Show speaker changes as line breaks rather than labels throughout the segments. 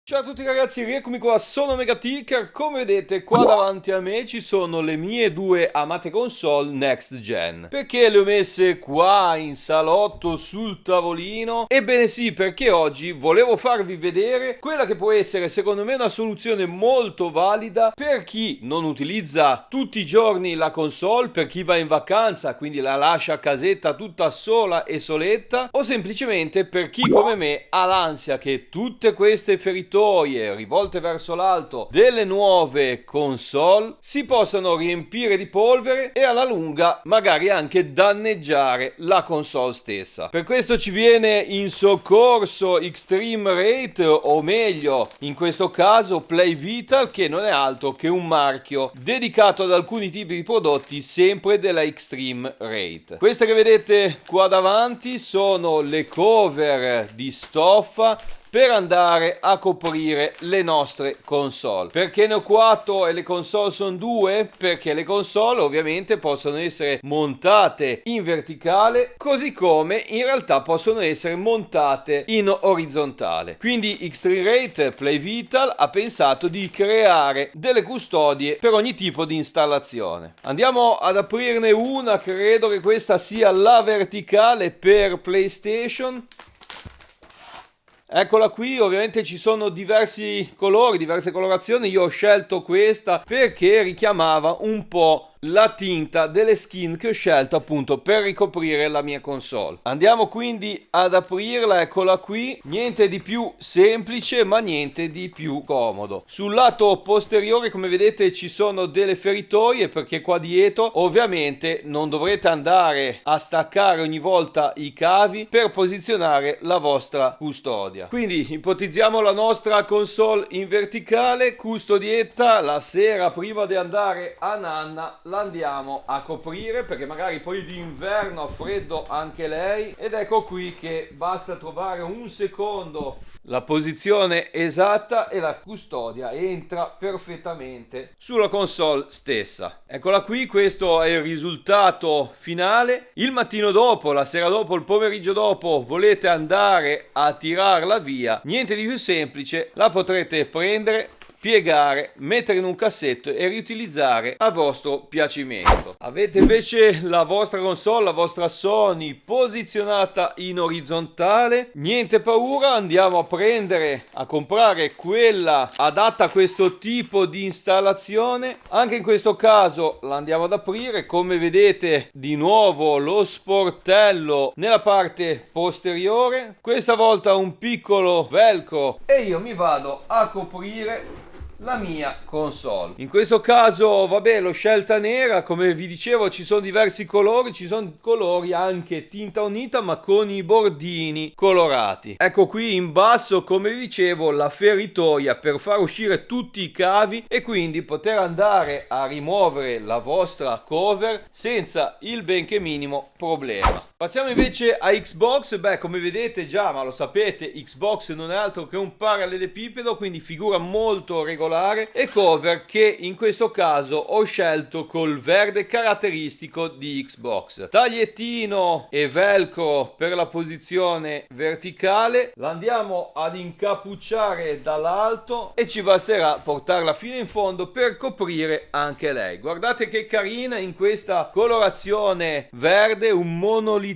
Ciao a tutti ragazzi, rieccomi qua, sono Megaticker. Come vedete qua davanti a me ci sono le mie due amate console next gen. Perché le ho messe qua in salotto sul tavolino? Ebbene sì, perché oggi volevo farvi vedere quella che può essere secondo me una soluzione molto valida per chi non utilizza tutti i giorni la console, per chi va in vacanza, quindi la lascia a casetta tutta sola e soletta, o semplicemente per chi come me ha l'ansia che tutte queste feritoie rivolte verso l'alto delle nuove console si possano riempire di polvere e alla lunga magari anche danneggiare la console stessa. Per questo ci viene in soccorso Extreme Rate, o meglio in questo caso Play Vital, che non è altro che un marchio dedicato ad alcuni tipi di prodotti sempre della Extreme Rate. Queste che vedete qua davanti sono le cover di stoffa per andare a coprire le nostre console. Perché ne ho 4 e le console sono 2? Perché le console ovviamente possono essere montate in verticale, così come in realtà possono essere montate in orizzontale. Quindi Extreme Rate Play Vital ha pensato di creare delle custodie per ogni tipo di installazione. Andiamo ad aprirne una, credo che questa sia la verticale per PlayStation. Eccola qui, ovviamente ci sono diversi colori, diverse colorazioni. Io ho scelto questa perché richiamava un po' la tinta delle skin che ho scelto appunto per ricoprire la mia console. Andiamo quindi ad aprirla, eccola qui. Niente di più semplice ma niente di più comodo. Sul lato posteriore, come vedete, ci sono delle feritoie, perché qua dietro ovviamente non dovrete andare a staccare ogni volta i cavi per posizionare la vostra custodia. Quindi ipotizziamo la nostra console in verticale, custodietta. La sera prima di andare a nanna la andiamo a coprire, perché magari poi d'inverno ha freddo anche lei. Ed ecco qui che basta trovare un secondo la posizione esatta e la custodia entra perfettamente sulla console stessa. Eccola qui, questo è il risultato finale. Il mattino dopo, la sera dopo, il pomeriggio dopo volete andare a tirarla via, niente di più semplice, la potrete prendere, piegare, mettere in un cassetto e riutilizzare a vostro piacimento. Avete invece la vostra console, la vostra Sony posizionata in orizzontale, niente paura, andiamo a comprare quella adatta a questo tipo di installazione. Anche in questo caso la andiamo ad aprire. Come vedete, di nuovo lo sportello nella parte posteriore, questa volta un piccolo velcro, e io mi vado a coprire la mia console. In questo caso, vabbè, l'ho scelta nera. Come vi dicevo, ci sono diversi colori, ci sono colori anche tinta unita ma con i bordini colorati. Ecco qui in basso, come vi dicevo, la feritoia per far uscire tutti i cavi e quindi poter andare a rimuovere la vostra cover senza il benché minimo problema. Passiamo invece a Xbox. Beh, come vedete già, ma lo sapete, Xbox non è altro che un parallelepipedo, quindi figura molto regolare e cover che in questo caso ho scelto col verde caratteristico di Xbox. Tagliettino e velcro per la posizione verticale. La andiamo ad incappucciare dall'alto e ci basterà portarla fino in fondo per coprire anche lei. Guardate che carina in questa colorazione verde, un monolitino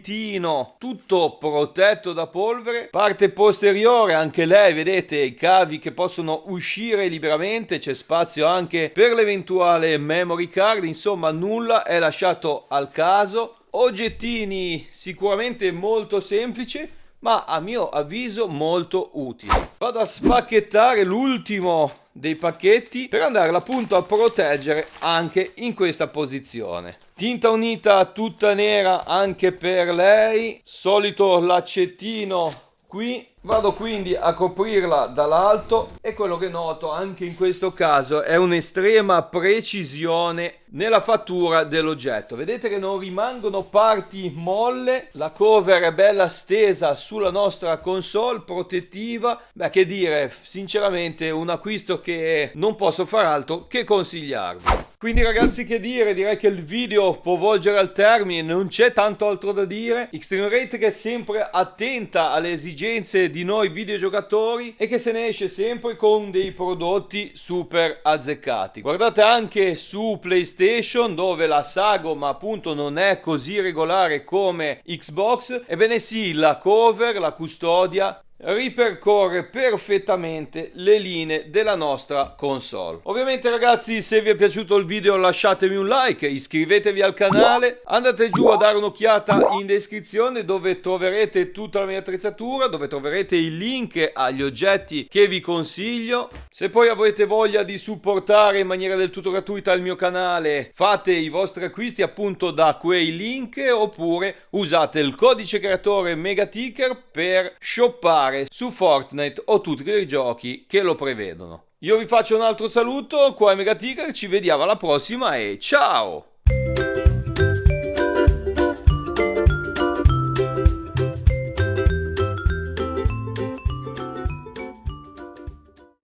tutto protetto da polvere. Parte posteriore, anche lei, vedete i cavi che possono uscire liberamente, c'è spazio anche per l'eventuale memory card. Insomma, nulla è lasciato al caso. Oggettini sicuramente molto semplici, ma a mio avviso molto utili. Vado a spacchettare l'ultimo dei pacchetti per andare appunto a proteggere anche in questa posizione. Tinta unita tutta nera anche per lei, solito laccettino qui. Vado quindi a coprirla dall'alto e quello che noto anche in questo caso è un'estrema precisione nella fattura dell'oggetto. Vedete che non rimangono parti molle, la cover è bella stesa sulla nostra console, protettiva. Beh, che dire, sinceramente un acquisto che non posso far altro che consigliarvi. Quindi ragazzi, che dire, direi che il video può volgere al termine, non c'è tanto altro da dire. Extreme Rate che è sempre attenta alle esigenze di noi videogiocatori e che se ne esce sempre con dei prodotti super azzeccati. Guardate anche su PlayStation, dove la sagoma appunto non è così regolare come Xbox. Ebbene sì, la cover, la custodia ripercorre perfettamente le linee della nostra console. Ovviamente ragazzi, se vi è piaciuto il video lasciatemi un like, iscrivetevi al canale, andate giù a dare un'occhiata in descrizione dove troverete tutta la mia attrezzatura, dove troverete i link agli oggetti che vi consiglio. Se poi avete voglia di supportare in maniera del tutto gratuita il mio canale, fate i vostri acquisti appunto da quei link, oppure usate il codice creatore Megaticker per shoppare su Fortnite o tutti i giochi che lo prevedono. Io vi faccio un altro saluto, qua è Megaticker, ci vediamo alla prossima e ciao!